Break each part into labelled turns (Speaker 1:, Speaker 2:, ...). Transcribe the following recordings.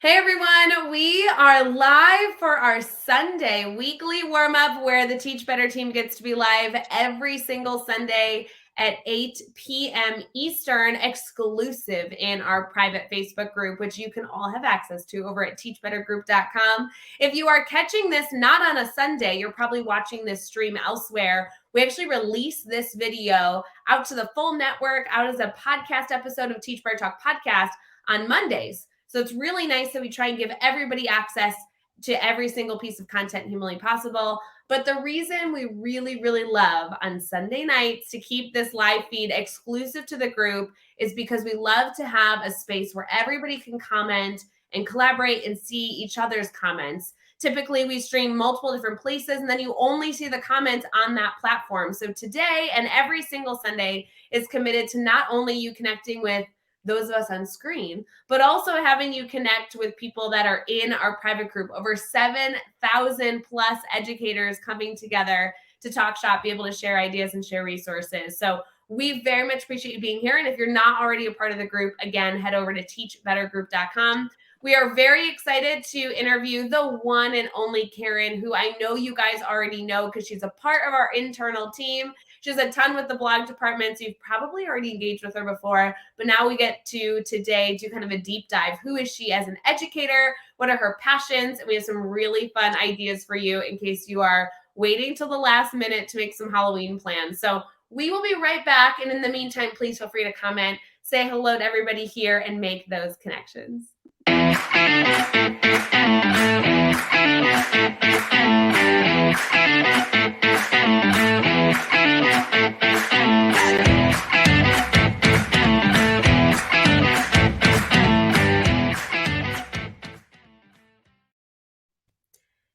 Speaker 1: Hey everyone, we are live for our Sunday weekly warm up where the Teach Better team gets to be live every single Sunday at 8 p.m. Eastern, exclusive in our private Facebook group, which you can all have access to over at teachbettergroup.com. If you are catching this not on a Sunday, you're probably watching this stream elsewhere. We actually release this video out to the full network, out as a podcast episode of Teach Better Talk podcast on Mondays. So it's really nice that we try and give everybody access to every single piece of content humanly possible. But the reason we really, really love on Sunday nights to keep this live feed exclusive to the group is because we love to have a space where everybody can comment and collaborate and see each other's comments. Typically, we stream multiple different places, and then you only see the comments on that platform. So today and every single Sunday is committed to not only you connecting with those of us on screen, but also having you connect with people that are in our private group. Over 7,000 plus educators coming together to talk shop, be able to share ideas and share resources. So we very much appreciate you being here. And if you're not already a part of the group, again, head over to teachbettergroup.com. We are very excited to interview the one and only Karen, who I know you guys already know because she's a part of our internal team. She has a ton with the blog department, so you've probably already engaged with her before, but now we get to today do kind of a deep dive. Who is she as an educator? What are her passions? And we have some really fun ideas for you in case you are waiting till the last minute to make some Halloween plans. So we will be right back. And in the meantime, please feel free to comment, say hello to everybody here, and make those connections.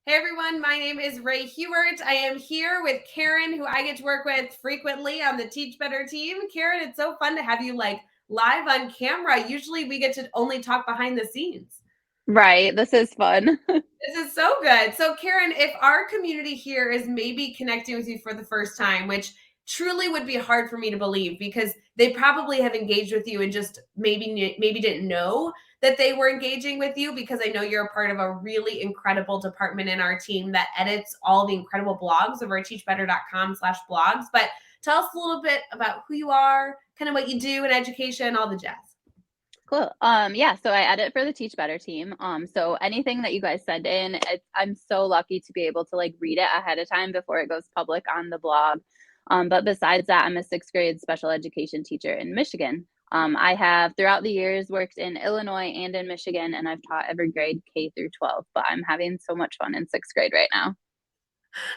Speaker 1: Hey everyone, my name is Rae Hughart. I am here with Karen, who I get to work with frequently on the Teach Better team. Karen, it's so fun to have you live on camera. Usually we get to only talk behind the scenes.
Speaker 2: Right. This is fun.
Speaker 1: This is so good. So Karen, if our community here is maybe connecting with you for the first time, which truly would be hard for me to believe because they probably have engaged with you and just maybe didn't know that they were engaging with you, because I know you're a part of a really incredible department in our team that edits all the incredible blogs over at teachbetter.com/blogs. But tell us a little bit about who you are, kind of what you do in education, all the jazz.
Speaker 2: Cool. Yeah, so I edit for the Teach Better team. So anything that you guys send in, I'm so lucky to be able to read it ahead of time before it goes public on the blog. But besides that, I'm a 6th grade special education teacher in Michigan. I have throughout the years worked in Illinois and in Michigan, and I've taught every grade K through 12, but I'm having so much fun in 6th grade right now.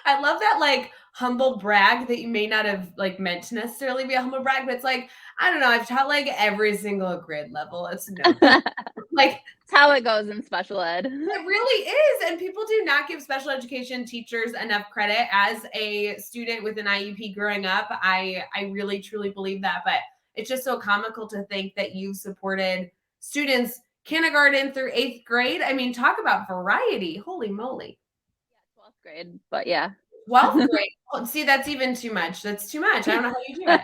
Speaker 1: I love that humble brag that you may not have meant to necessarily be a humble brag, but it's I don't know, I've taught every single grade level. It's no
Speaker 2: It's how it goes in special ed.
Speaker 1: It really is. And people do not give special education teachers enough credit. As a student with an IEP growing up, I really truly believe that. But it's just so comical to think that you've supported students kindergarten through 8th grade. I mean, talk about variety. Holy moly.
Speaker 2: Yeah, 12th grade, but yeah.
Speaker 1: 12th grade. Oh, see, that's even too much. That's too much. I don't know how you do it.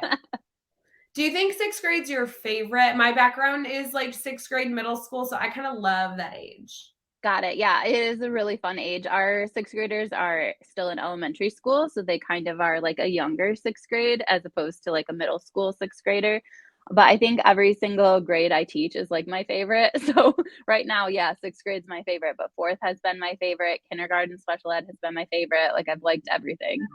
Speaker 1: Do you think 6th grade's your favorite? My background is 6th grade middle school, so I kind of love that age.
Speaker 2: Got it. Yeah, it is a really fun age. Our 6th graders are still in elementary school, so they kind of are a younger 6th grade as opposed to a middle school 6th grader. But I think every single grade I teach is my favorite. So right now, yeah, 6th grade's my favorite, but 4th has been my favorite. Kindergarten special ed has been my favorite. I've liked everything.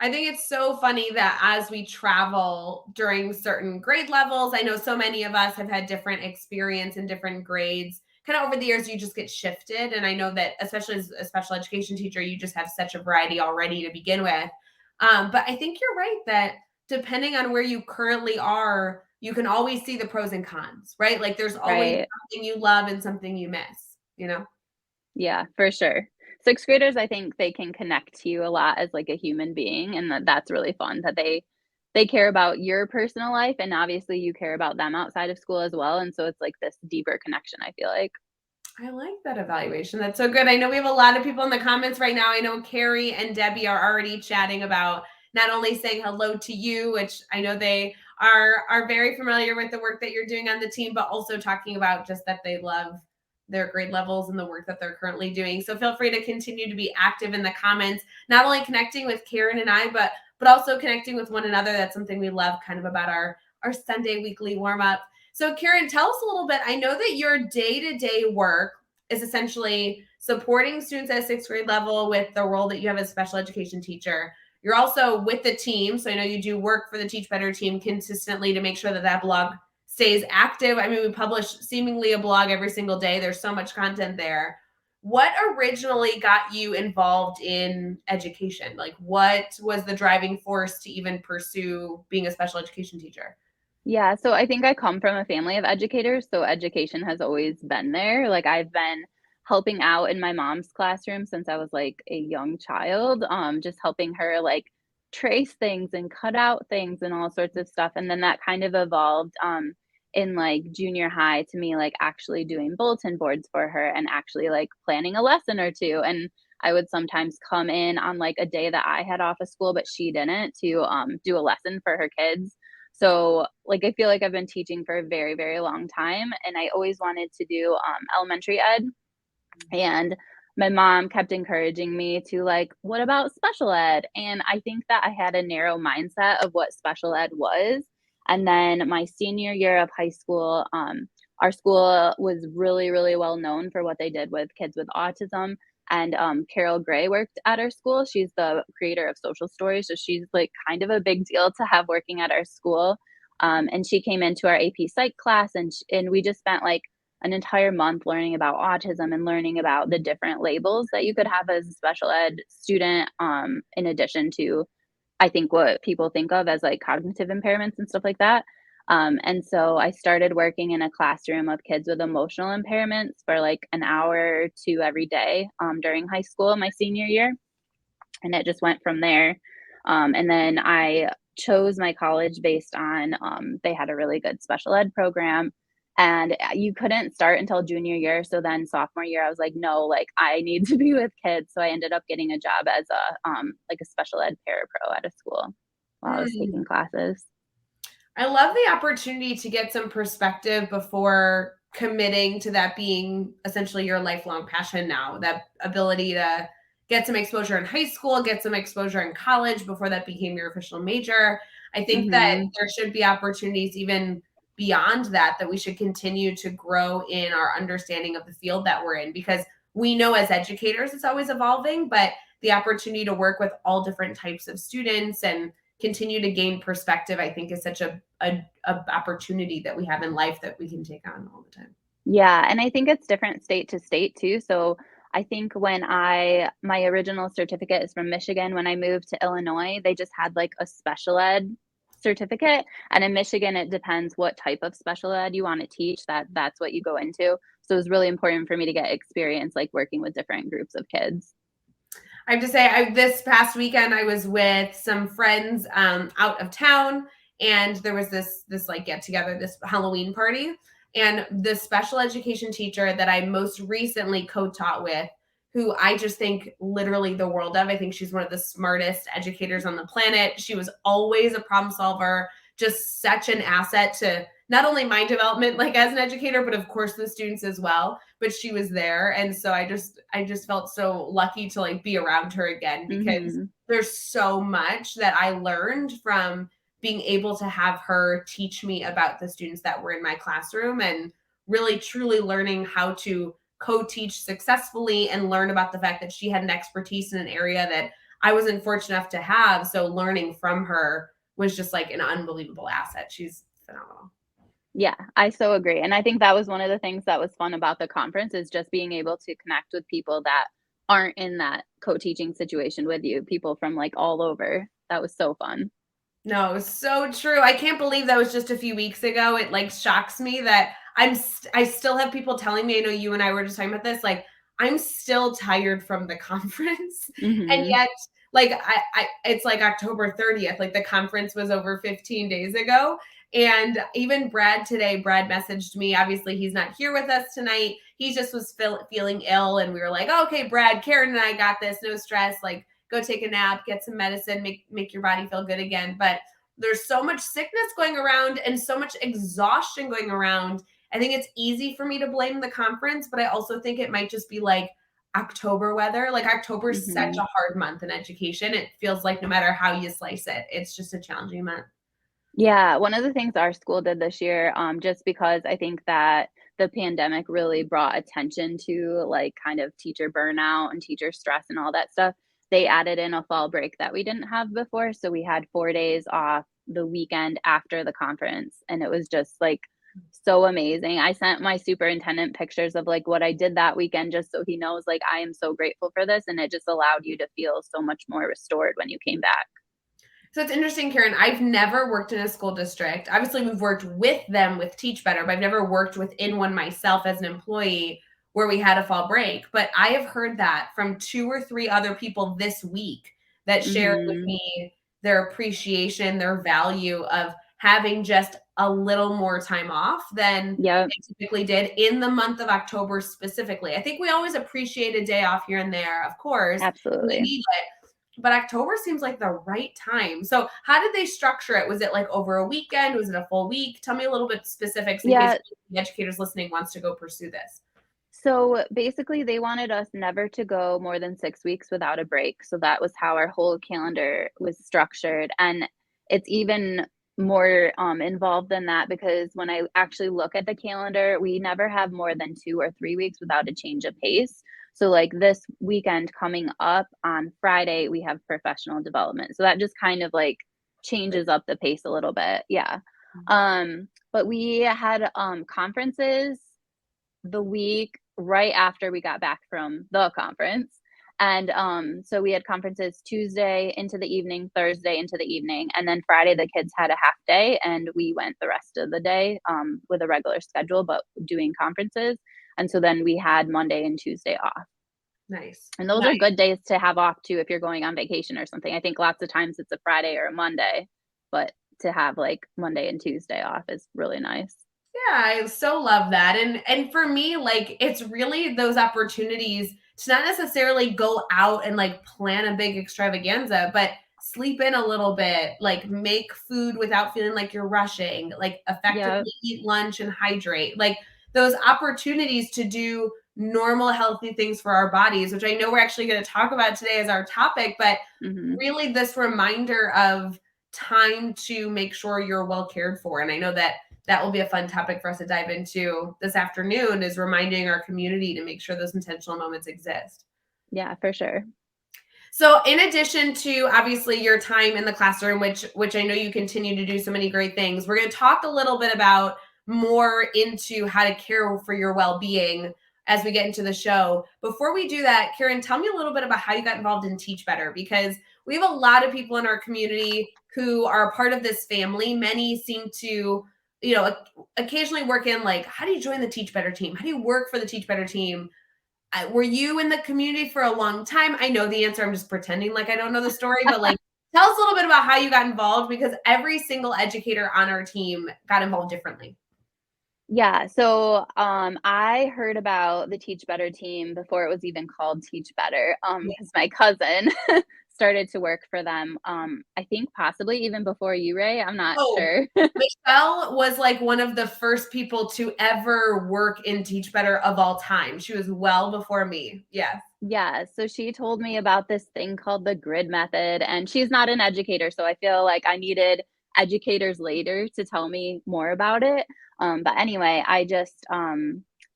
Speaker 1: I think it's so funny that as we travel during certain grade levels, I know so many of us have had different experience in different grades. Kind of over the years, you just get shifted. And I know that especially as a special education teacher, you just have such a variety already to begin with. But I think you're right that depending on where you currently are, you can always see the pros and cons, right? There's always something you love and something you miss.
Speaker 2: Yeah, for sure. 6th graders, I think they can connect to you a lot as a human being, and that's really fun that they care about your personal life, and obviously you care about them outside of school as well, and so it's this deeper connection, I feel like.
Speaker 1: I like that evaluation. That's so good. I know we have a lot of people in the comments right now. I know Carrie and Debbie are already chatting about not only saying hello to you, which I know they are very familiar with the work that you're doing on the team, but also talking about just that they love their grade levels and the work that they're currently doing. So feel free to continue to be active in the comments, not only connecting with Karen and I, but also connecting with one another. That's something we love kind of about our Sunday weekly warm up. So Karen, tell us a little bit. I know that your day-to-day work is essentially supporting students at 6th grade level with the role that you have as a special education teacher. You're also with the team. So I know you do work for the Teach Better team consistently to make sure that that blog stays active. I mean, we publish seemingly a blog every single day. There's so much content there. What originally got you involved in education? Like, what was the driving force to even pursue being a special education teacher?
Speaker 2: Yeah, so I think I come from a family of educators, so education has always been there. Like I've been helping out in my mom's classroom since I was like a young child, just helping her like trace things and cut out things and all sorts of stuff. And then that kind of evolved in like junior high to me like actually doing bulletin boards for her and actually like planning a lesson or two. And I would sometimes come in on like a day that I had off of school, but she didn't to do a lesson for her kids. So, like, I feel like I've been teaching for a very, very long time, and I always wanted to do elementary ed. And my mom kept encouraging me to, like, what about special ed? And I think that I had a narrow mindset of what special ed was. And then my senior year of high school, our school was really, really well known for what they did with kids with autism. And Carol Gray worked at our school. She's the creator of Social Stories. So she's like kind of a big deal to have working at our school. And she came into our AP Psych class and we just spent like an entire month learning about autism and learning about the different labels that you could have as a special ed student, in addition to, I think, what people think of as like cognitive impairments and stuff like that. And so I started working in a classroom of kids with emotional impairments for like an hour or two every day during high school, my senior year. And it just went from there. And then I chose my college based on they had a really good special ed program. And you couldn't start until junior year. So then sophomore year, I was like, no, like I need to be with kids. So I ended up getting a job as a like a special ed parapro at a school while I was taking classes.
Speaker 1: I love the opportunity to get some perspective before committing to that being essentially your lifelong passion now. That ability to get some exposure in high school, get some exposure in college before that became your official major. I think that
Speaker 2: Mm-hmm.
Speaker 1: there should be opportunities even beyond that, that we should continue to grow in our understanding of the field that we're in, because we know as educators it's always evolving, but the opportunity to work with all different types of students and continue to gain perspective, I think, is such a opportunity that we have in life that we can take on all the time.
Speaker 2: Yeah, and I think it's different state to state too. So I think when my original certificate is from Michigan, when I moved to Illinois, they just had like a special ed certificate. And in Michigan, it depends what type of special ed you want to teach, that's what you go into. So it was really important for me to get experience like working with different groups of kids.
Speaker 1: I have to say, this past weekend I was with some friends out of town, and there was this like get together, this Halloween party, and the special education teacher that I most recently co-taught with, who I just think literally the world of. I think she's one of the smartest educators on the planet. She was always a problem solver, just such an asset to not only my development like as an educator, but of course the students as well. But she was there, and so I just felt so lucky to like be around her again, because
Speaker 2: Mm-hmm.
Speaker 1: there's so much that I learned from being able to have her teach me about the students that were in my classroom, and really truly learning how to co-teach successfully and learn about the fact that she had an expertise in an area that I wasn't fortunate enough to have. So learning from her was just like an unbelievable asset. She's phenomenal.
Speaker 2: Yeah, I so agree. And I think that was one of the things that was fun about the conference is just being able to connect with people that aren't in that co-teaching situation with you, people from like all over. That was so fun.
Speaker 1: No, so true. I can't believe that was just a few weeks ago. It like shocks me that I still have people telling me, I know you and I were just talking about this, like I'm still tired from the conference. And
Speaker 2: Mhm.
Speaker 1: yet like I it's like October 30th, like the conference was over 15 days ago. And even Brad today, Brad messaged me. Obviously, he's not here with us tonight. He just was feeling ill. And we were like, oh, okay, Brad, Karen and I got this. No stress. Like, go take a nap, get some medicine, make your body feel good again. But there's so much sickness going around and so much exhaustion going around. I think it's easy for me to blame the conference, but I also think it might just be like October weather. Like October is such a hard month in education. It feels like no matter how you slice it, it's just a challenging month.
Speaker 2: Yeah, one of the things our school did this year, just because I think that the pandemic really brought attention to like kind of teacher burnout and teacher stress and all that stuff, they added in a fall break that we didn't have before. So we had 4 days off the weekend after the conference, and it was just like so amazing. I sent my superintendent pictures of like what I did that weekend just so he knows like I am so grateful for this, and it just allowed you to feel so much more restored when you came back.
Speaker 1: So it's interesting, Karen. I've never worked in a school district. Obviously, we've worked with them with Teach Better, but I've never worked within one myself as an employee where we had a fall break. But I have heard that from 2 or 3 other people this week that shared with
Speaker 2: Mhm.
Speaker 1: me their appreciation, their value of having just a little more time off than
Speaker 2: Yep,
Speaker 1: they typically did in the month of October specifically. I think we always appreciate a day off here and there, of course. We
Speaker 2: absolutely.
Speaker 1: need it, but October seems like the right time. So how did they structure it? Was it like over a weekend? Was it a full week? Tell me a little bit specifics in case
Speaker 2: Yeah,
Speaker 1: the educators listening wants to go pursue this.
Speaker 2: so basically they wanted us never to go more than 6 weeks without a break, so that was how our whole calendar was structured, and it's even more, involved than that because when I actually look at the calendar, we never have more than 2 or 3 weeks without a change of pace. So, like, this weekend coming up on Friday, we have professional development, so that just kind of, like, changes up the pace a little bit, yeah. But we had, conferences the week right after we got back from the conference. And so we had conferences Tuesday into the evening, Thursday into the evening, and then Friday the kids had a half day, and we went the rest of the day with a regular schedule, but doing conferences. And so then we had Monday and Tuesday off.
Speaker 1: Nice.
Speaker 2: And those are
Speaker 1: Nice.
Speaker 2: good days to have off too if you're going on vacation or something. I think lots of times it's a Friday or a Monday, but to have like Monday and Tuesday off is really nice.
Speaker 1: Yeah, I so love that. And for me, like it's really those opportunities to not necessarily go out and like plan a big extravaganza, but sleep in a little bit, like make food without feeling like you're rushing, like
Speaker 2: Yeah.
Speaker 1: effectively eat lunch and hydrate. Like those opportunities to do normal healthy things for our bodies, which I know we're actually going to talk about today as our topic, but
Speaker 2: Hmm.
Speaker 1: really this reminder of time to make sure you're well cared for. And I know that that will be a fun topic for us to dive into this afternoon is reminding our community to make sure those intentional moments exist.
Speaker 2: Yeah, for sure.
Speaker 1: So in addition to obviously your time in the classroom, which I know you continue to do so many great things, we're going to talk a little bit about more into how to care for your well-being as we get into the show. Before we do that, Karen, tell me a little bit about how you got involved in Teach Better, because we have a lot of people in our community who are a part of this family. Many seem to, occasionally work in like, how do you join the Teach Better team? How do you work for the Teach Better team? Were you in the community for a long time? I know the answer. I'm just pretending like I don't know the story, but like tell us a little bit about how you got involved because every single educator on our team got involved differently.
Speaker 2: Yeah, so, I heard about the Teach Better team before it was even called Teach Better,
Speaker 1: Yeah.
Speaker 2: because my cousin started to work for them, I think possibly even before you, Ray, I'm not
Speaker 1: Oh,
Speaker 2: sure.
Speaker 1: Michelle was like one of the first people to ever work in Teach Better of all time. She was well before me. Yes.
Speaker 2: Yeah, so she told me about this thing called the grid method, and she's not an educator, so I feel like I needed educators later to tell me more about it. But anyway,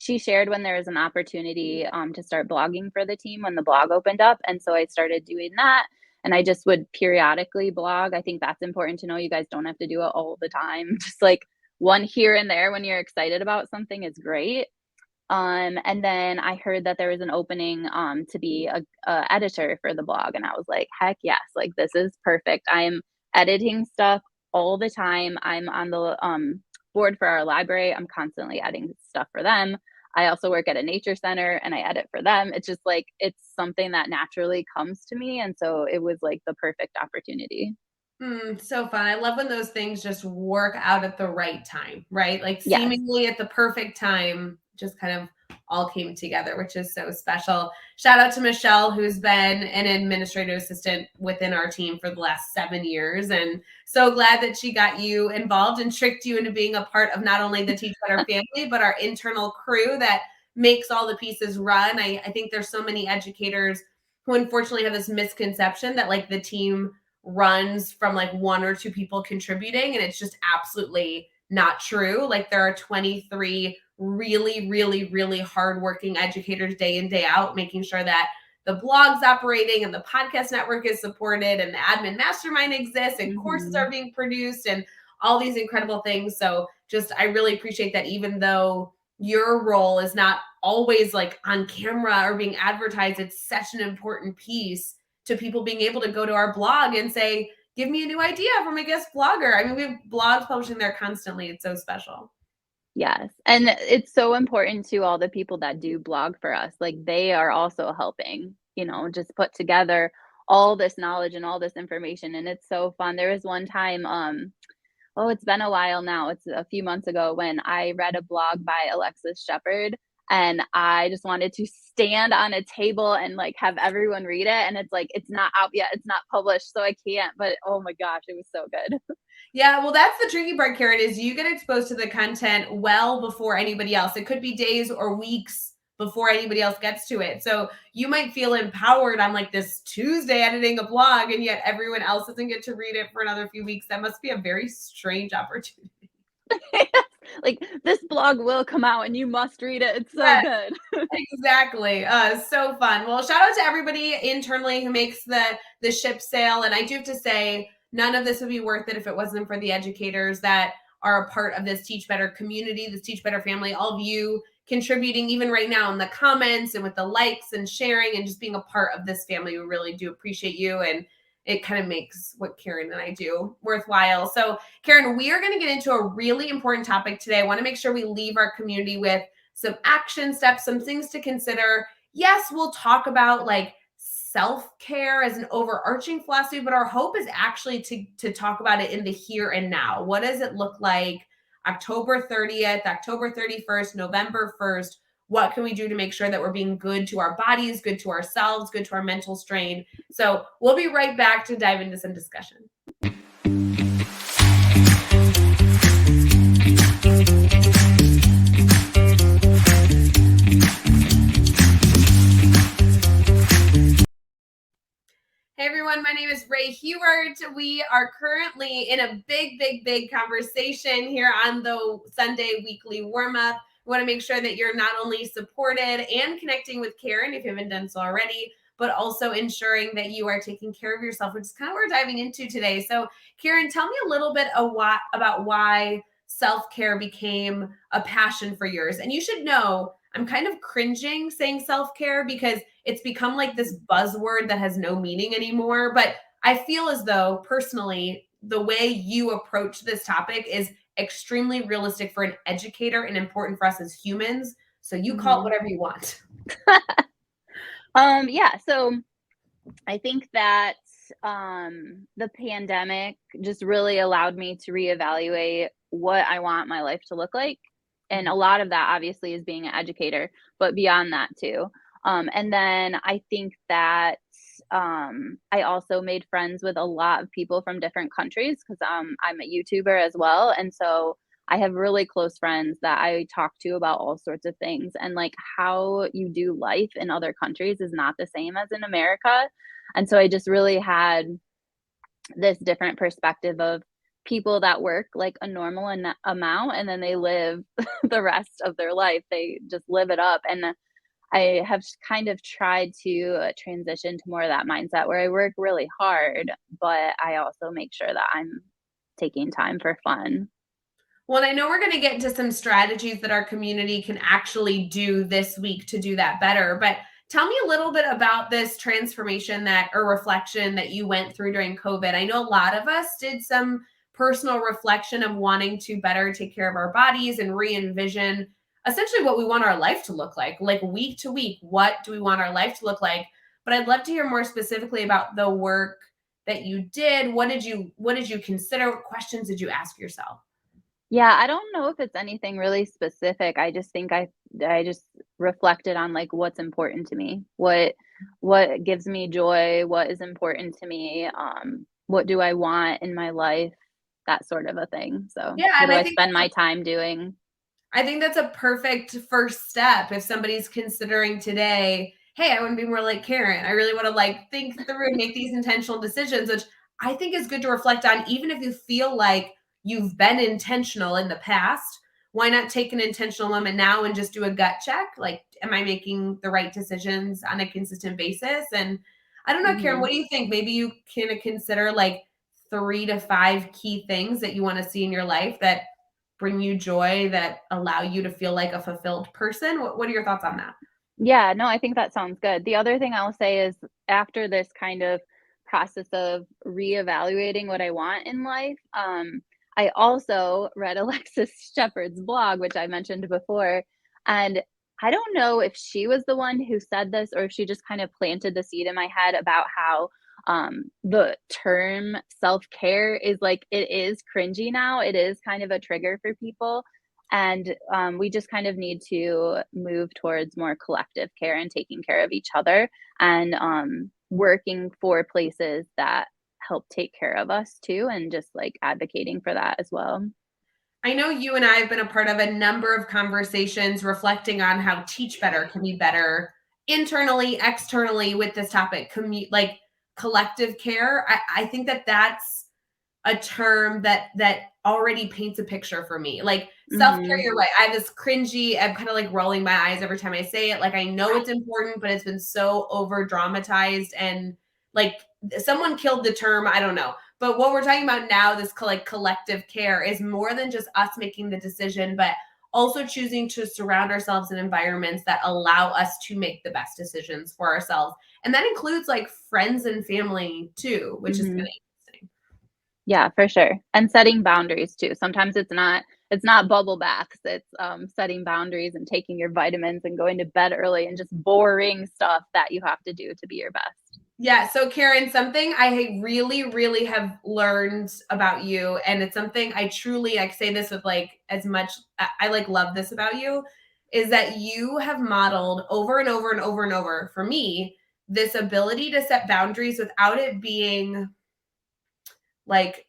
Speaker 2: she shared when there was an opportunity to start blogging for the team when the blog opened up, and so I started doing that. And I just would periodically blog. I think that's important to know. You guys don't have to do it all the time. Just like one here and there when you're excited about something is great. And then I heard that there was an opening to be a editor for the blog, and I was like, heck yes, like this is perfect. I am editing stuff all the time. I'm on the board for our library. I'm constantly editing stuff for them. I also work at a nature center and I edit for them. It's just like it's something that naturally comes to me, and so it was like the perfect opportunity.
Speaker 1: So fun. I love when those things just work out at the right time, right? Like
Speaker 2: Yes.
Speaker 1: seemingly at the perfect time, just kind of all came together, which is so special. Shout out to Michelle, who's been an administrative assistant within our team for the last 7 years. And so glad that she got you involved and tricked you into being a part of not only the Teach Better family, but our internal crew that makes all the pieces run. I think there's so many educators who unfortunately have this misconception that like the team runs from like 1 or 2 people contributing, and it's just absolutely not true. Like there are 23 really, really, really hardworking educators day in, day out, making sure that the blog's operating and the podcast network is supported and the admin mastermind exists and courses are being produced and all these incredible things. So just, I really appreciate that even though your role is not always like on camera or being advertised, it's such an important piece to people being able to go to our blog and say, give me a new idea from a guest blogger. I mean, we have blogs publishing there constantly. It's so special.
Speaker 2: Yes, and it's so important to all the people that do blog for us, like, they are also helping, just put together all this knowledge and all this information, and it's so fun. There was one time, oh, it's been a while now, it's a few months ago when I read a blog by Alexis Shepard, and I just wanted to stand on a table and, like, have everyone read it, and it's like, it's not out yet, it's not published, so I can't, but oh my gosh, it was so good.
Speaker 1: Yeah, well, that's the tricky part, Karen, is you get exposed to the content well before anybody else. It could be days or weeks before anybody else gets to it. So you might feel empowered on like this Tuesday editing a blog, and yet everyone else doesn't get to read it for another few weeks. That must be a very strange opportunity.
Speaker 2: Like, this blog will come out and you must read it. It's so
Speaker 1: Yes,
Speaker 2: good.
Speaker 1: exactly. So fun. Well, shout out to everybody internally who makes the ship sail. And I do have to say, none of this would be worth it if it wasn't for the educators that are a part of this Teach Better community, this Teach Better family, all of you contributing even right now in the comments and with the likes and sharing and just being a part of this family. We really do appreciate you. And it kind of makes what Karen and I do worthwhile. So Karen, we are going to get into a really important topic today. I want to make sure we leave our community with some action steps, some things to consider. Yes, we'll talk about like self-care as an overarching philosophy, but our hope is actually to talk about it in the here and now. What does it look like October 30th, October 31st, November 1st? What can we do to make sure that we're being good to our bodies, good to ourselves, good to our mental strain? So we'll be right back to dive into some discussion. Hey everyone, my name is Rae Hughart. We are currently in a big conversation here on the Sunday Weekly Warmup. We want to make sure that you're not only supported and connecting with Karen if you haven't done so already, but also ensuring that you are taking care of yourself, which is kind of what we're diving into today. So Karen, tell me a little bit about why self-care became a passion for yours. And you should know, I'm kind of cringing saying self-care because it's become like this buzzword that has no meaning anymore. But I feel as though personally, the way you approach this topic is extremely realistic for an educator and important for us as humans. So you call it whatever you want.
Speaker 2: Yeah, so I think that the pandemic just really allowed me to reevaluate what I want my life to look like. And a lot of that obviously is being an educator, but beyond that too. And then I think that I also made friends with a lot of people from different countries because I'm a YouTuber as well. And so I have really close friends that I talk to about all sorts of things. And like how you do life in other countries is not the same as in America. And so I just really had this different perspective of people that work like a normal amount and then they live the rest of their life. They just live it up. And I have kind of tried to transition to more of that mindset where I work really hard, but I also make sure that I'm taking time for fun.
Speaker 1: Well, I know we're going to get into some strategies that our community can actually do this week to do that better. But tell me a little bit about this transformation or reflection that you went through during COVID. I know a lot of us did some personal reflection of wanting to better take care of our bodies and re-envision essentially what we want our life to look like week to week. What do we want our life to look like? But I'd love to hear more specifically about the work that you did. What did you consider? What questions did you ask yourself?
Speaker 2: Yeah, I don't know if it's anything really specific. I just think I just reflected on like what's important to me, what gives me joy, what is important to me, what do I want in my life, that sort of a thing. So
Speaker 1: Yeah,
Speaker 2: what
Speaker 1: and
Speaker 2: do I spend my time doing?
Speaker 1: I think that's a perfect first step if somebody's considering today, hey, I want to be more like Karen. I really want to like think through and make these intentional decisions, which I think is good to reflect on, even if you feel like you've been intentional in the past. Why not take an intentional moment now and just do a gut check? Like, am I making the right decisions on a consistent basis? And I don't know, Karen,
Speaker 2: Hmm.
Speaker 1: what do you think? Maybe you can consider like 3 to 5 key things that you want to see in your life that bring you joy, that allow you to feel like a fulfilled person. What are your thoughts on that?
Speaker 2: Yeah, no, I think that sounds good. The other thing I'll say is after this kind of process of reevaluating what I want in life, I also read Alexis Shepard's blog, which I mentioned before. And I don't know if she was the one who said this or if she just kind of planted the seed in my head about how the term self care is like, it is cringy now. It is kind of a trigger for people. And we just kind of need to move towards more collective care and taking care of each other and working for places that help take care of us too, and just like advocating for that as well.
Speaker 1: I know you and I have been a part of a number of conversations reflecting on how Teach Better can be better internally, externally with this topic, like collective care. I think that that's a term that already paints a picture for me. Like self-care,
Speaker 2: Hmm.
Speaker 1: you're right. I have this cringy, I'm kind of like rolling my eyes every time I say it. Like I know it's important, but it's been so over dramatized and like someone killed the term. I don't know. But what we're talking about now, this like collective care is more than just us making the decision, but also choosing to surround ourselves in environments that allow us to make the best decisions for ourselves. And that includes like friends and family too, which is
Speaker 2: Hmm.
Speaker 1: really interesting.
Speaker 2: Yeah, for sure. And setting boundaries too. Sometimes it's not bubble baths. It's setting boundaries and taking your vitamins and going to bed early and just boring stuff that you have to do to be your best.
Speaker 1: Yeah. So, Karen, something I really, really have learned about you, and it's something I truly, I say this with like as much, I like love this about you, is that you have modeled over and over and over and over for me this ability to set boundaries without it being like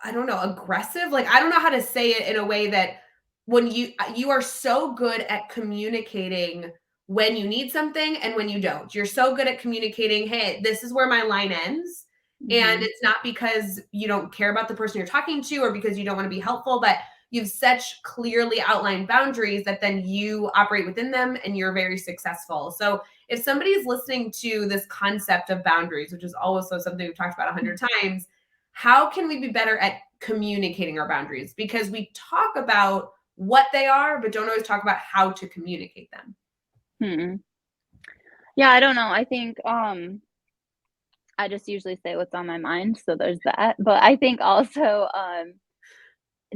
Speaker 1: I don't know, aggressive. Like I don't know how to say it in a way that when you are so good at communicating when you need something and when you don't. You're so good at communicating, "Hey, this is where my line ends." And
Speaker 2: Hmm.
Speaker 1: it's not because you don't care about the person you're talking to or because you don't want to be helpful, but you've such clearly outlined boundaries that then you operate within them and you're very successful. So, if somebody's listening to this concept of boundaries, which is also something we've talked about 100 times, how can we be better at communicating our boundaries? Because we talk about what they are, but don't always talk about how to communicate them.
Speaker 2: Hmm. Yeah, I don't know. I think I just usually say what's on my mind, so there's that. But I think also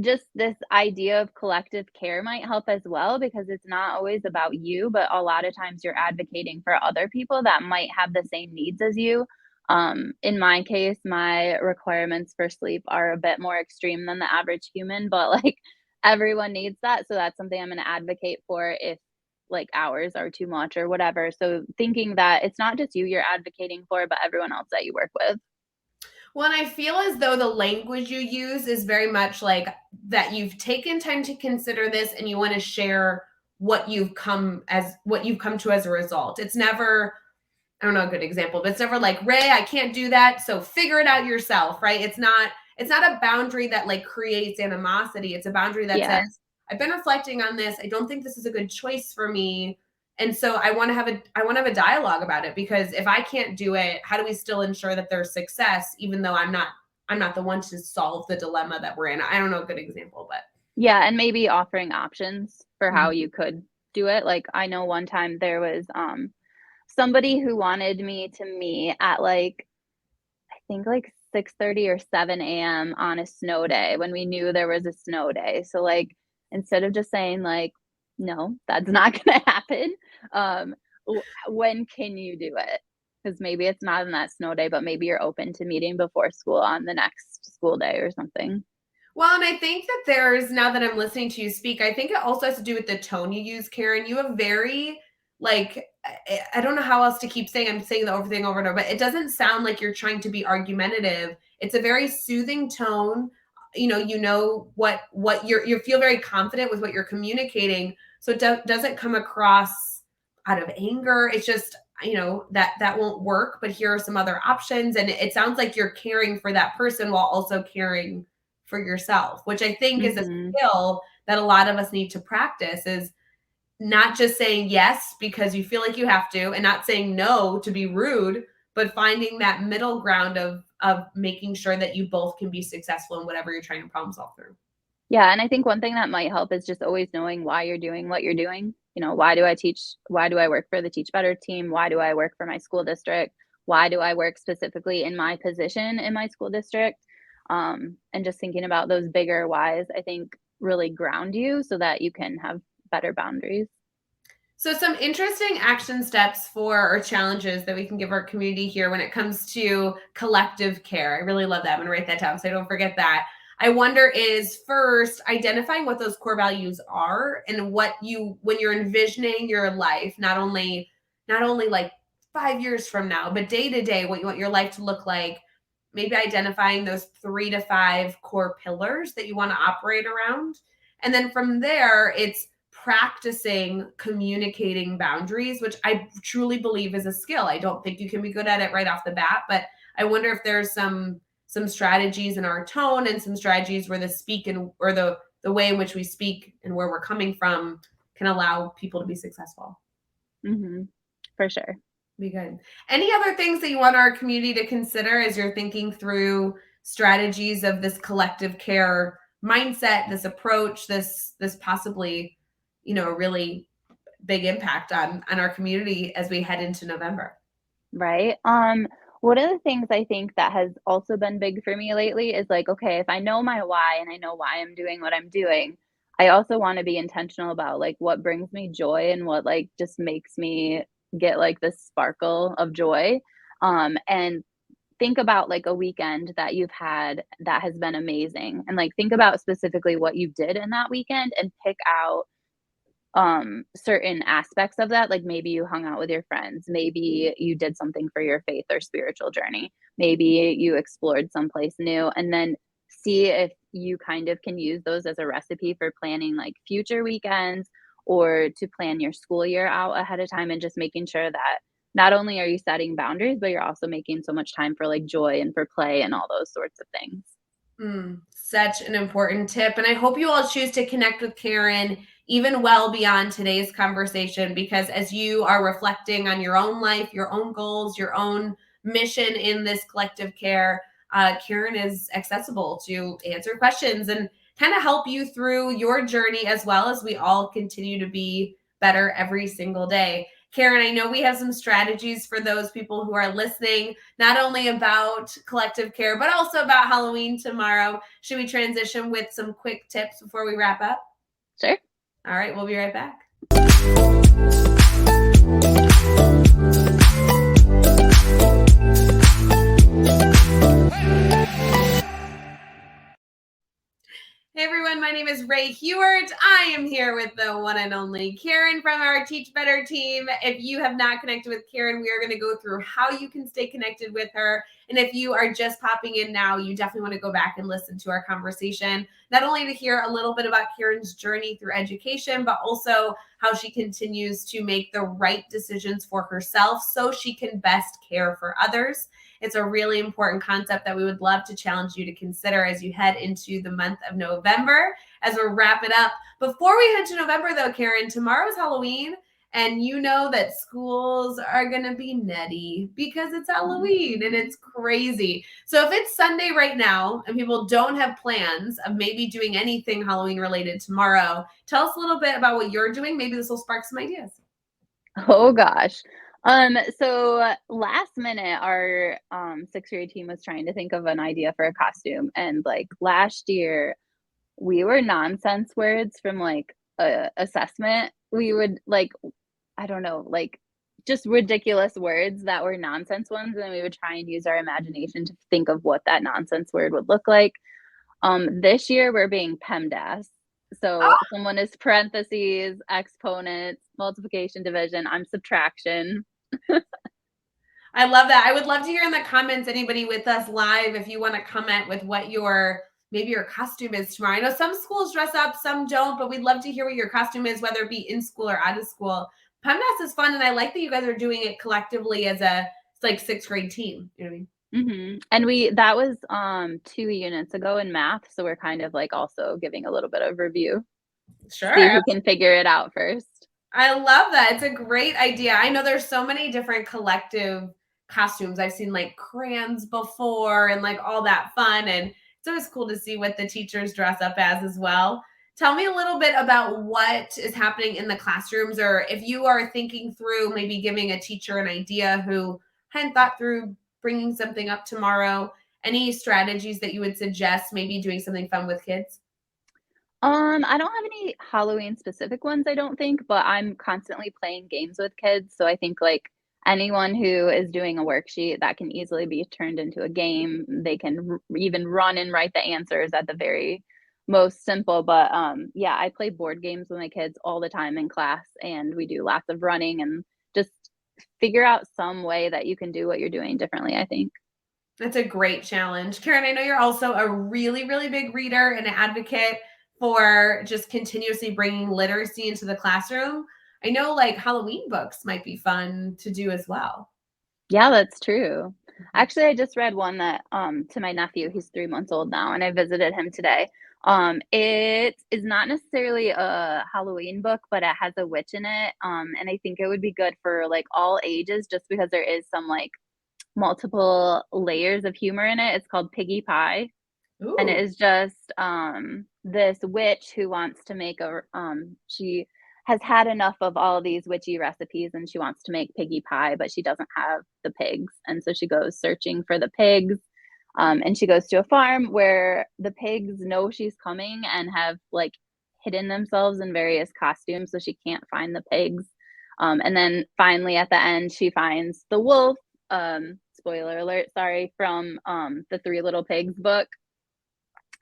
Speaker 2: just this idea of collective care might help as well because it's not always about you, but a lot of times you're advocating for other people that might have the same needs as you. In my case, my requirements for sleep are a bit more extreme than the average human, but like everyone needs that. So that's something I'm going to advocate for if like hours are too much or whatever. So thinking that it's not just you you're advocating for, but everyone else that you work with.
Speaker 1: Well, and I feel as though the language you use is very much like that you've taken time to consider this and you want to share what you've come to as a result. It's never, I don't know a good example, but it's never like, Rae, I can't do that, so figure it out yourself, right? It's not a boundary that like creates animosity. It's a boundary that says,
Speaker 2: Yeah.
Speaker 1: I've been reflecting on this. I don't think this is a good choice for me. And so I want to have a dialogue about it because if I can't do it, how do we still ensure that there's success even though I'm not the one to solve the dilemma that we're in. I don't know a good example, but
Speaker 2: Yeah, and maybe offering options for how
Speaker 1: Mhm.
Speaker 2: you could do it. Like I know one time there was somebody who wanted me to meet at like I think like 6:30 or 7 a.m. on a snow day when we knew there was a snow day. So like instead of just saying like no, that's not going to happen. Um when can you do it? Cuz maybe it's not in that snow day, but maybe you're open to meeting before school on the next school day or something.
Speaker 1: Well, and I think that there's, now that I'm listening to you speak, I think it also has to do with the tone you use, Karen. You have very, like, I don't know how else to keep saying, I'm saying the over thing over and over, but it doesn't sound like you're trying to be argumentative. It's a very soothing tone. You know what you feel very confident with what you're communicating. So it doesn't come across out of anger. It's just, that won't work, but here are some other options. And it sounds like you're caring for that person while also caring for yourself, which I think is a
Speaker 2: Mm-hmm.
Speaker 1: skill that a lot of us need to practice, is not just saying yes because you feel like you have to, and not saying no to be rude, but finding that middle ground of making sure that you both can be successful in whatever you're trying to problem solve through.
Speaker 2: Yeah, and I think one thing that might help is just always knowing why you're doing what you're doing. You know, why do I teach? Why do I work for the Teach Better team? Why do I work for my school district? Why do I work specifically in my position in my school district? And just thinking about those bigger whys, I think really ground you so that you can have better boundaries.
Speaker 1: So, some interesting action steps for, or challenges that we can give our community here when it comes to collective care. I really love that. I'm going to write that down so I don't forget that. I wonder is first identifying what those core values are, and what you, when you're envisioning your life, not only like 5 years from now, but day to day, what you want your life to look like. Maybe identifying those 3 to 5 core pillars that you want to operate around. And then from there, it's practicing communicating boundaries, which I truly believe is a skill. I don't think you can be good at it right off the bat, but I wonder if there's some strategies in our tone, and some strategies where the speak and, or the way in which we speak and where we're coming from can allow people to be successful.
Speaker 2: Hmm. For sure.
Speaker 1: Be good. Any other things that you want our community to consider as you're thinking through strategies of this collective care mindset, this approach, this possibly, a really big impact on our community as we head into November?
Speaker 2: Right. One of the things I think that has also been big for me lately is like, okay, if I know my why and I know why I'm doing what I'm doing, I also want to be intentional about like what brings me joy and what like just makes me get like this sparkle of joy. And think about like a weekend that you've had that has been amazing. And like think about specifically what you did in that weekend and pick out certain aspects of that, like maybe you hung out with your friends, maybe you did something for your faith or spiritual journey, maybe you explored someplace new, and then see if you kind of can use those as a recipe for planning like future weekends, or to plan your school year out ahead of time, and just making sure that not only are you setting boundaries, but you're also making so much time for like joy and for play and all those sorts of things.
Speaker 1: Such an important tip. And I hope you all choose to connect with Karen even well beyond today's conversation, because as you are reflecting on your own life, your own goals, your own mission in this collective care, Karen is accessible to answer questions and kind of help you through your journey, as well as we all continue to be better every single day. Karen, I know we have some strategies for those people who are listening, not only about collective care, but also about Halloween tomorrow. Should we transition with some quick tips before we wrap up?
Speaker 2: Sure.
Speaker 1: All right, we'll be right back. Hey everyone, my name is Rae Hughart. I am here with the one and only Karen from our Teach Better team. If you have not connected with Karen, we are going to go through how you can stay connected with her. And if you are just popping in now, you definitely want to go back and listen to our conversation, not only to hear a little bit about Karen's journey through education, but also how she continues to make the right decisions for herself so she can best care for others. It's a really important concept that we would love to challenge you to consider as you head into the month of November, as we wrap it up. Before we head to November, though, Karen, tomorrow's Halloween. And you know that schools are going to be nutty because it's Halloween and it's crazy. So if it's Sunday right now and people don't have plans of maybe doing anything Halloween related tomorrow, tell us a little bit about what you're doing. Maybe this will spark some ideas.
Speaker 2: Oh gosh. So last minute, our sixth grade team was trying to think of an idea for a costume, and like last year, we were nonsense words from like a assessment. We would like, I don't know, like just ridiculous words that were nonsense ones, and we would try and use our imagination to think of what that nonsense word would look like. This year we're being PEMDAS. So
Speaker 1: Oh,
Speaker 2: someone is parentheses, exponents, multiplication, division. I'm subtraction.
Speaker 1: I love that. I would love to hear in the comments anybody with us live if you want to comment with what maybe your costume is tomorrow. I know some schools dress up, some don't, but we'd love to hear what your costume is, whether it be in school or out of school. PEMDAS is fun, and I like that you guys are doing it collectively as a like sixth grade team. You know what I mean?
Speaker 2: And that was 2 units ago in math, so we're kind of like also giving a little bit of review. See
Speaker 1: Sure.
Speaker 2: who can figure it out first.
Speaker 1: I love that. It's a great idea. I know there's so many different collective costumes. I've seen like crayons before and like all that fun. And it's always cool to see what the teachers dress up as well. Tell me a little bit about what is happening in the classrooms, or if you are thinking through maybe giving a teacher an idea who hadn't thought through bringing something up tomorrow, any strategies that you would suggest, maybe doing something fun with kids?
Speaker 2: I don't have any Halloween specific ones, I don't think, but I'm constantly playing games with kids. So I think like anyone who is doing a worksheet that can easily be turned into a game. They can even run and write the answers at the very most simple. But yeah, I play board games with my kids all the time in class, and we do lots of running and just figure out some way that you can do what you're doing differently, I think.
Speaker 1: That's a great challenge. Karen, I know you're also a really, really big reader and an advocate for just continuously bringing literacy into the classroom. I know like Halloween books might be fun to do as well.
Speaker 2: Yeah, that's true.
Speaker 1: Mhm.
Speaker 2: Actually, I just read one that to my nephew, he's 3 months old now, and I visited him today. It is not necessarily a Halloween book, but it has a witch in it. And I think it would be good for like all ages just because there is some like multiple layers of humor in it. It's called Piggy Pie, and it
Speaker 1: Ooh,
Speaker 2: is just this witch who wants to make she has had enough of all these witchy recipes and she wants to make piggy pie, but she doesn't have the pigs, and so she goes searching for the pigs. And she goes to a farm where the pigs know she's coming and have like hidden themselves in various costumes so she can't find the pigs. And then finally at the end she finds the wolf, spoiler alert, sorry, from the Three Little Pigs book,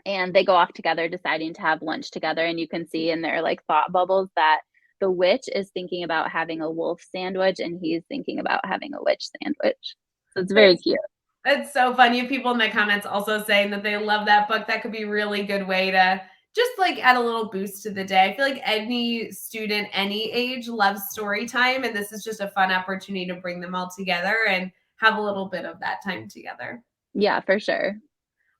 Speaker 2: and they go off together deciding to have lunch together, and you can see in their like thought bubbles that the witch is thinking about having a wolf sandwich and he's thinking about having a witch sandwich. So it's very
Speaker 1: it's
Speaker 2: cute.
Speaker 1: it's so fun. You have people in the comments also saying that they love that book. That could be a really good way to just like add a little boost to the day. I feel like any student, any age loves story time, and this is just a fun opportunity to bring them all together and have a little bit of that time together.
Speaker 2: Yeah, for sure.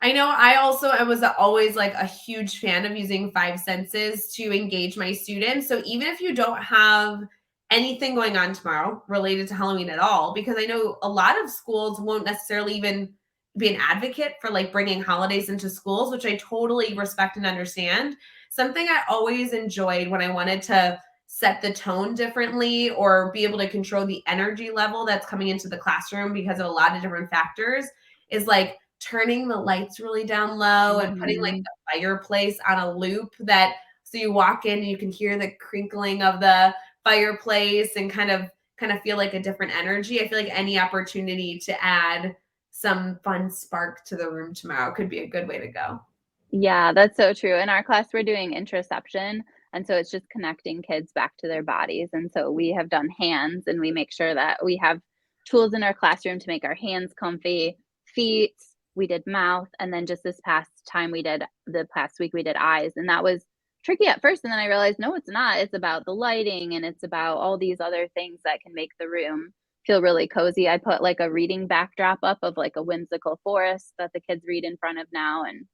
Speaker 1: I know I was always like a huge fan of using five senses to engage my students. So even if you don't have anything going on tomorrow related to Halloween at all, because I know a lot of schools won't necessarily even be an advocate for like bringing holidays into schools, which I totally respect and understand. Something I always enjoyed when I wanted to set the tone differently or be able to control the energy level that's coming into the classroom because of a lot of different factors is like turning the lights really down low and putting like
Speaker 2: Hmm.
Speaker 1: the fireplace on a loop that so you walk in and you can hear the crinkling of the fireplace and kind of feel like a different energy. I feel like any opportunity to add some fun spark to the room tomorrow could be a good way to go.
Speaker 2: Yeah, that's so true. In our class, we're doing interoception, and so it's just connecting kids back to their bodies. And so we have done hands, and we make sure that we have tools in our classroom to make our hands comfy, feet, we did mouth, and then just this past week, we did eyes. And that was tricky at first. And then I realized, no, it's not. It's about the lighting and it's about all these other things that can make the room feel really cozy. I put like a reading backdrop up of like a whimsical forest that the kids read in front of now, and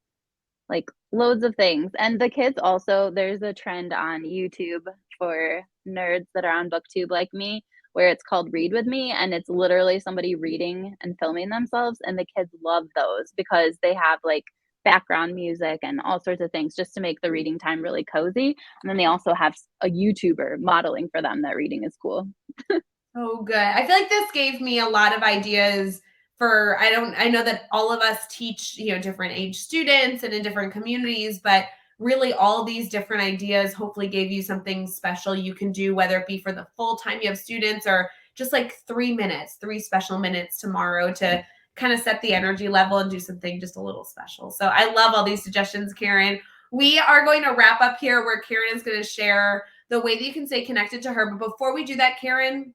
Speaker 2: like loads of things. And the kids also, there's a trend on YouTube for nerds that are on booktube like me where it's called Read With Me, and it's literally somebody reading and filming themselves, and the kids love those because they have like background music and all sorts of things just to make the reading time really cozy. And then they also have a YouTuber modeling for them that reading is cool.
Speaker 1: Oh, good. I feel like this gave me a lot of ideas for I know that all of us teach, different age students and in different communities, but really all these different ideas hopefully gave you something special you can do, whether it be for the full time you have students or just like 3 minutes, 3 special minutes tomorrow to kind of set the energy level and do something just a little special. So I love all these suggestions, Karen. We are going to wrap up here where Karen is going to share the way that you can stay connected to her. But before we do that, Karen,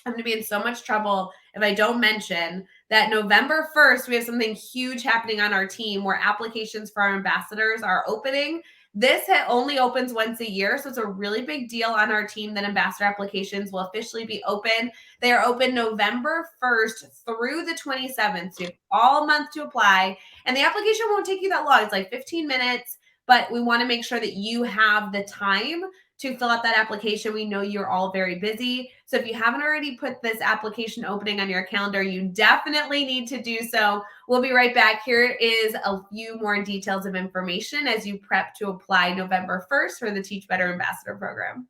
Speaker 1: I'm going to be in so much trouble if I don't mention that November 1st, we have something huge happening on our team where applications for our ambassadors are opening. This only opens once a year, so it's a really big deal on our team that ambassador applications will officially be open. They are open November 1st through the 27th, so you have all month to apply. And the application won't take you that long. It's like 15 minutes, but we want to make sure that you have the time to fill out that application. We know you're all very busy. So if you haven't already put this application opening on your calendar, you definitely need to do so. We'll be right back. Here is a few more details of information as you prep to apply November 1st for the Teach Better Ambassador Program.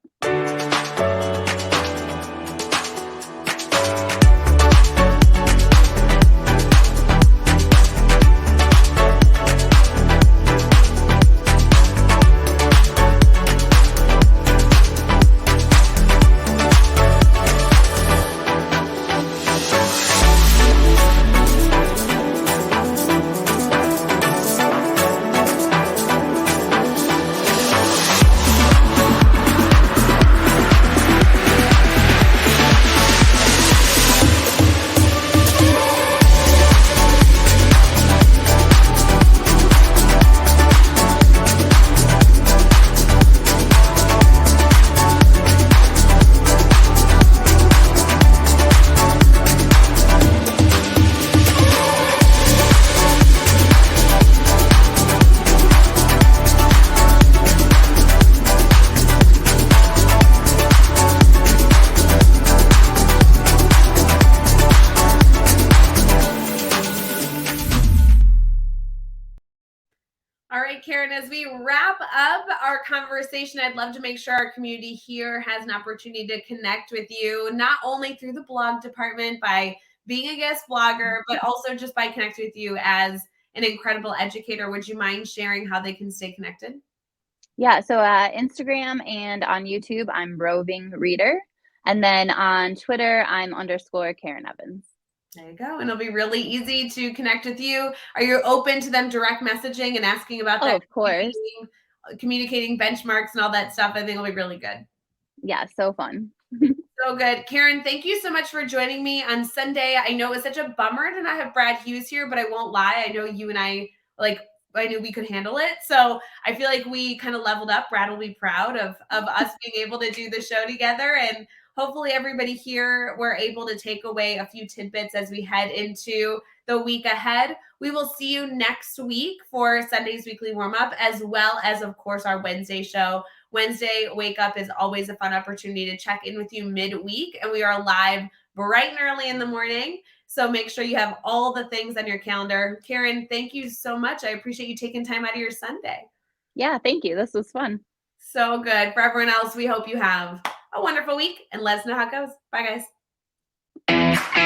Speaker 1: Karen, as we wrap up our conversation, I'd love to make sure our community here has an opportunity to connect with you, not only through the blog department by being a guest blogger, but also just by connecting with you as an incredible educator. Would you mind sharing how they can stay connected?
Speaker 2: Yeah, so Instagram and on YouTube, I'm Roving Reader. And then on Twitter, I'm _Karen Evans.
Speaker 1: There you go. And it'll be really easy to connect with you. Are you open to them direct messaging and asking about that?
Speaker 2: Of course.
Speaker 1: Communicating benchmarks and all that stuff, I think will be really good.
Speaker 2: Yeah, so fun.
Speaker 1: So good. Karen, thank you so much for joining me on Sunday. I know it was such a bummer to not have Brad Hughes here, but I won't lie. I know you and I knew we could handle it. So I feel like we kind of leveled up. Brad will be proud of us being able to do the show together. And hopefully everybody here, we're able to take away a few tidbits as we head into the week ahead. We will see you next week for Sunday's Weekly Warmup, as well as, of course, our Wednesday show. Wednesday Wake Up is always a fun opportunity to check in with you midweek, and we are live bright and early in the morning. So make sure you have all the things on your calendar. Karen, thank you so much. I appreciate you taking time out of your Sunday.
Speaker 2: Yeah, thank you. This was fun.
Speaker 1: So good. For everyone else, we hope you have a wonderful week, and let us know how it goes. Bye, guys.